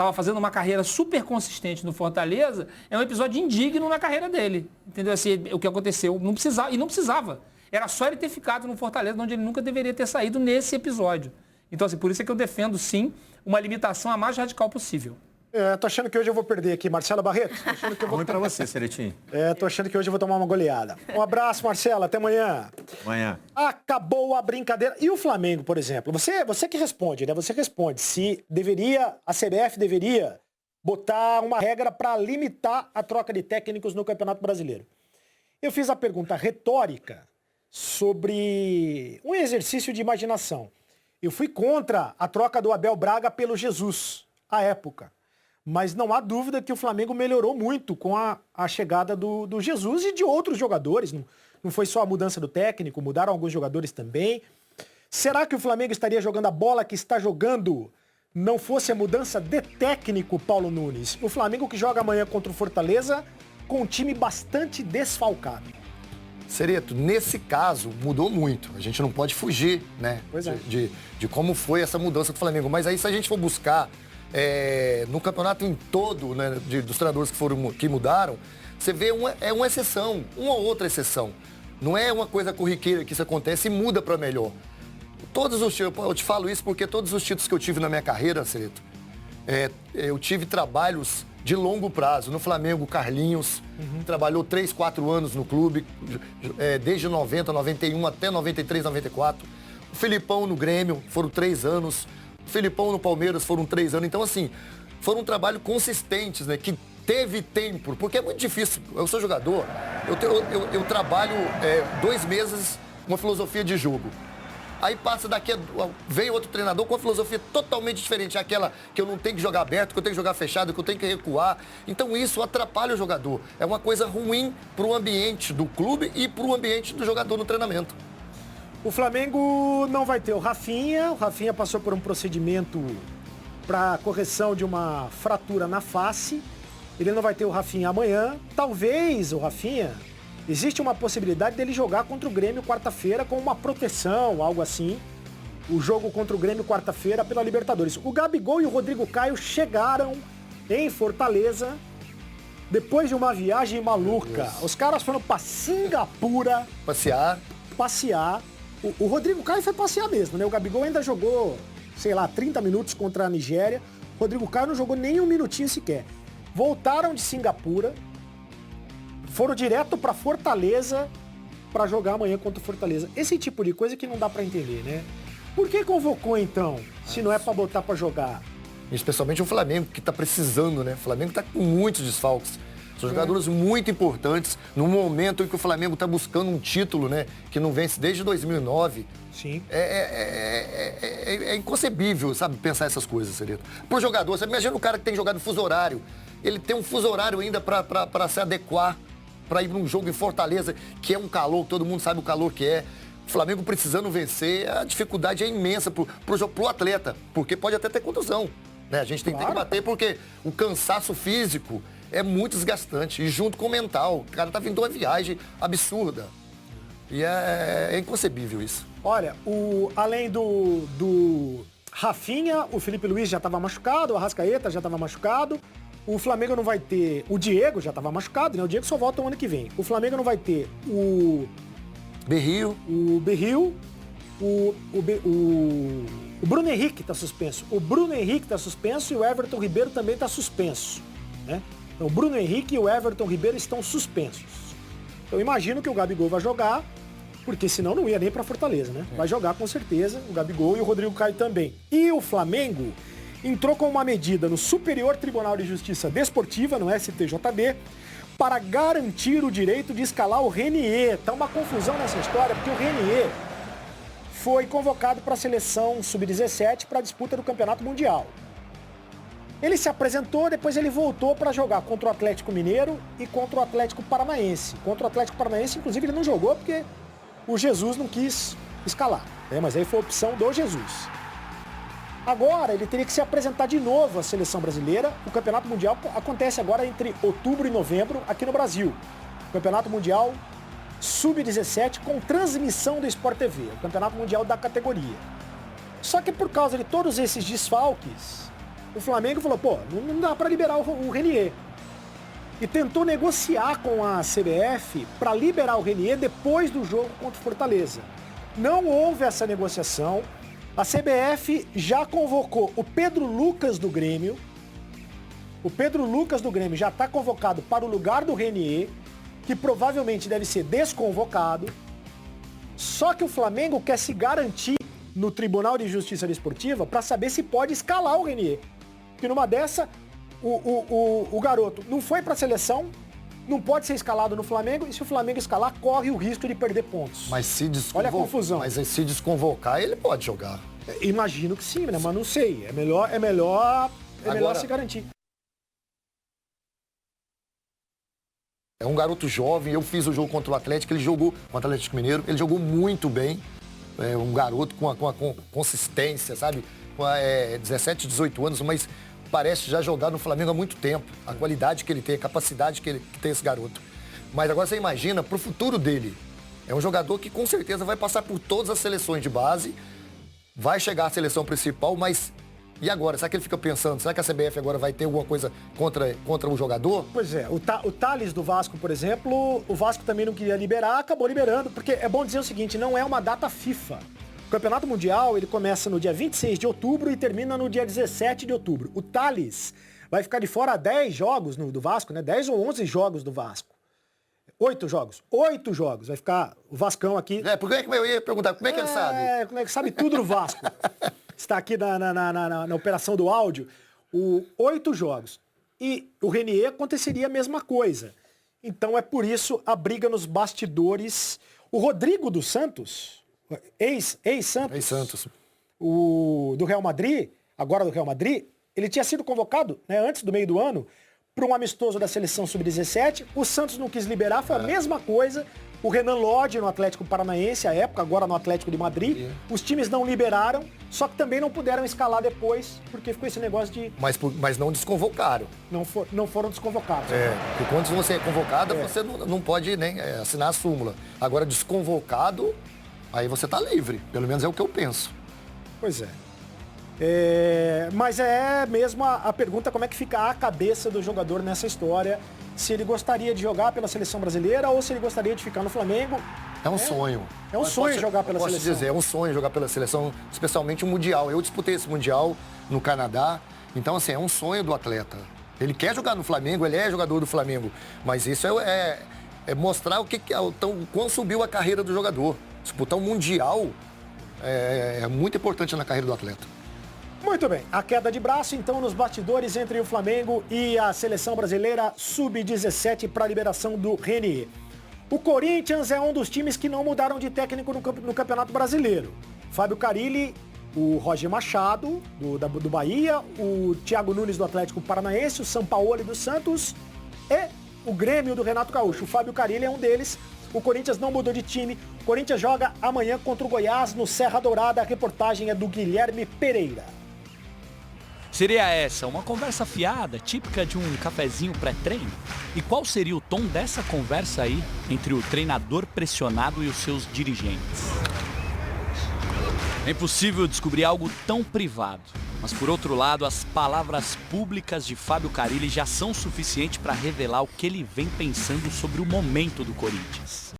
estava fazendo uma carreira super consistente no Fortaleza, é um episódio indigno na carreira dele. Entendeu? Assim, o que aconteceu, não precisava. Era só ele ter ficado no Fortaleza, onde ele nunca deveria ter saído nesse episódio. Então, assim, por isso é que eu defendo, sim, uma limitação a mais radical possível. Tô achando que hoje eu vou perder aqui, Marcelo Barreto. Tô achando que eu vou... Muito pra você, Ceretinho. Tô achando que hoje eu vou tomar uma goleada. Um abraço, Marcelo. Até amanhã. Amanhã. Acabou a brincadeira. E o Flamengo, por exemplo? Você que responde, né? Você responde se a CBF deveria botar uma regra para limitar a troca de técnicos no Campeonato Brasileiro. Eu fiz a pergunta retórica sobre um exercício de imaginação. Eu fui contra a troca do Abel Braga pelo Jesus, à época. Mas não há dúvida que o Flamengo melhorou muito com a chegada do Jesus e de outros jogadores. Não foi só a mudança do técnico, mudaram alguns jogadores também. Será que o Flamengo estaria jogando a bola que está jogando não fosse a mudança de técnico, Paulo Nunes? O Flamengo que joga amanhã contra o Fortaleza com um time bastante desfalcado. Cereto, nesse caso, mudou muito. A gente não pode fugir, né? Pois é. De como foi essa mudança do Flamengo. Mas aí, se a gente for buscar no campeonato em todo, né, dos treinadores que mudaram, você vê uma exceção, uma ou outra exceção. Não é uma coisa corriqueira que isso acontece e muda para melhor. Eu te falo isso porque todos os títulos que eu tive na minha carreira, Cereto, eu tive trabalhos de longo prazo. No Flamengo, Carlinhos trabalhou 3, 4 anos no clube, desde 90, 91 até 93, 94. O Filipão no Grêmio, foram 3 anos. O Filipão no Palmeiras, foram 3 anos. Então, assim, foram um trabalho consistentes, né? Que teve tempo, porque é muito difícil. Eu sou jogador, eu trabalho 2 meses uma filosofia de jogo. Aí vem outro treinador com uma filosofia totalmente diferente, aquela que eu não tenho que jogar aberto, que eu tenho que jogar fechado, que eu tenho que recuar. Então isso atrapalha o jogador. É uma coisa ruim para o ambiente do clube e para o ambiente do jogador no treinamento. O Flamengo não vai ter o Rafinha. O Rafinha passou por um procedimento para correção de uma fratura na face. Ele não vai ter o Rafinha amanhã. Talvez o Rafinha... Existe uma possibilidade dele jogar contra o Grêmio quarta-feira com uma proteção, algo assim. O jogo contra o Grêmio quarta-feira pela Libertadores. O Gabigol e o Rodrigo Caio chegaram em Fortaleza depois de uma viagem maluca. Os caras foram para Singapura passear. O Rodrigo Caio foi passear mesmo, né? O Gabigol ainda jogou, 30 minutos contra a Nigéria. O Rodrigo Caio não jogou nem um minutinho sequer. Voltaram de Singapura. Foram direto para Fortaleza para jogar amanhã contra o Fortaleza. Esse tipo de coisa que não dá para entender, né? Por que convocou então, se não é para botar para jogar? Especialmente o Flamengo, que tá precisando, né? O Flamengo tá com muitos desfalques. São jogadores muito importantes no momento em que o Flamengo tá buscando um título, né? Que não vence desde 2009. Sim. É inconcebível, sabe, pensar essas coisas, Cereto. Pro jogador, você imagina o cara que tem jogado fuso horário. Ele tem um fuso horário ainda para se adequar, para ir para um jogo em Fortaleza, que é um calor, todo mundo sabe o calor que é. O Flamengo precisando vencer, a dificuldade é imensa pro atleta, porque pode até ter contusão, né? A gente tem que bater porque o cansaço físico é muito desgastante, e junto com o mental. O cara tá vindo de uma viagem absurda. E é inconcebível isso. Olha, além do Rafinha, o Felipe Luiz já estava machucado, o Arrascaeta já estava machucado. O Flamengo não vai ter... O Diego já estava machucado, né? O Diego só volta o ano que vem. O Flamengo não vai ter o Berrio. O Bruno Henrique está suspenso. O Bruno Henrique está suspenso e o Everton Ribeiro também está suspenso, né? Então, o Bruno Henrique e o Everton Ribeiro estão suspensos. Eu imagino que o Gabigol vai jogar, porque senão não ia nem para Fortaleza, né? Vai jogar com certeza, o Gabigol e o Rodrigo Caio também. E o Flamengo entrou com uma medida no Superior Tribunal de Justiça Desportiva, no STJD, para garantir o direito de escalar o Renier. Tá uma confusão nessa história, porque o Renier foi convocado para a seleção Sub-17 para a disputa do Campeonato Mundial. Ele se apresentou, depois ele voltou para jogar contra o Atlético Mineiro e contra o Atlético Paranaense. Contra o Atlético Paranaense, inclusive, ele não jogou porque o Jesus não quis escalar, né? Mas aí foi a opção do Jesus. Agora, ele teria que se apresentar de novo à seleção brasileira. O Campeonato Mundial acontece agora entre outubro e novembro aqui no Brasil. O Campeonato Mundial Sub-17 com transmissão do Sport TV. O Campeonato Mundial da categoria. Só que por causa de todos esses desfalques, o Flamengo falou, pô, não dá para liberar o Renier. E tentou negociar com a CBF para liberar o Renier depois do jogo contra o Fortaleza. Não houve essa negociação. A CBF já convocou o Pedro Lucas do Grêmio. O Pedro Lucas do Grêmio já está convocado para o lugar do Renier, que provavelmente deve ser desconvocado. Só que o Flamengo quer se garantir no Tribunal de Justiça Desportiva para saber se pode escalar o Renier. Porque numa dessa, o garoto não foi para a seleção, não pode ser escalado no Flamengo, e se o Flamengo escalar, corre o risco de perder pontos. Mas se Olha a confusão. Mas se desconvocar, ele pode jogar. Imagino que sim, né? Mas não sei. É melhor se garantir. É um garoto jovem, eu fiz o jogo contra o Atlético, ele jogou contra o Atlético Mineiro, ele jogou muito bem. É um garoto com consistência, sabe? Com 17, 18 anos, mas parece já jogar no Flamengo há muito tempo. A qualidade que ele tem, a capacidade que tem esse garoto. Mas agora você imagina pro futuro dele. É um jogador que com certeza vai passar por todas as seleções de base, vai chegar à seleção principal, mas e agora? Será que ele fica pensando, será que a CBF agora vai ter alguma coisa contra o jogador? Pois é, o Thales do Vasco, por exemplo, o Vasco também não queria liberar, acabou liberando, porque é bom dizer o seguinte, não é uma data FIFA. O Campeonato Mundial, ele começa no dia 26 de outubro e termina no dia 17 de outubro. O Thales vai ficar de fora 10 jogos do Vasco, né? 10 ou 11 jogos do Vasco. 8 jogos. Vai ficar o Vascão aqui. Porque eu ia perguntar, como é que ele sabe? Como é que sabe tudo do Vasco? Está aqui na operação do áudio. 8 jogos. E o Renier aconteceria a mesma coisa. Então é por isso a briga nos bastidores. O Rodrigo dos Santos, ex-Santos, do Real Madrid, agora do Real Madrid, ele tinha sido convocado, né, antes do meio do ano, para um amistoso da seleção sub-17. O Santos não quis liberar, foi a mesma coisa. O Renan Lodge no Atlético Paranaense, à época, agora no Atlético de Madrid. Os times não liberaram, só que também não puderam escalar depois, porque ficou esse negócio de... Mas não desconvocaram. Não foram desconvocados. Porque quando você é convocado, você não pode nem assinar a súmula. Agora, desconvocado, aí você tá livre. Pelo menos é o que eu penso. Pois é. Mas é mesmo a pergunta como é que fica a cabeça do jogador nessa história. Se ele gostaria de jogar pela seleção brasileira ou se ele gostaria de ficar no Flamengo. É um sonho. É um sonho jogar pela seleção. Posso dizer, é um sonho jogar pela seleção, especialmente o Mundial. Eu disputei esse Mundial no Canadá. Então, assim, é um sonho do atleta. Ele quer jogar no Flamengo, ele é jogador do Flamengo. Mas isso é mostrar o quão subiu a carreira do jogador. Disputar um Mundial é muito importante na carreira do atleta. Muito bem, a queda de braço então nos bastidores entre o Flamengo e a seleção brasileira sub-17 para a liberação do Renier. O Corinthians é um dos times que não mudaram de técnico no Campeonato Brasileiro. Fábio Carille, o Roger Machado do Bahia, o Thiago Nunes do Atlético Paranaense, o Sampaoli do Santos e o Grêmio do Renato Gaúcho. O Fábio Carille é um deles. O Corinthians não mudou de time. O Corinthians joga amanhã contra o Goiás no Serra Dourada. A reportagem é do Guilherme Pereira. Seria essa uma conversa fiada, típica de um cafezinho pré-treino? E qual seria o tom dessa conversa aí entre o treinador pressionado e os seus dirigentes? É impossível descobrir algo tão privado. Mas, por outro lado, as palavras públicas de Fábio Carille já são suficientes para revelar o que ele vem pensando sobre o momento do Corinthians.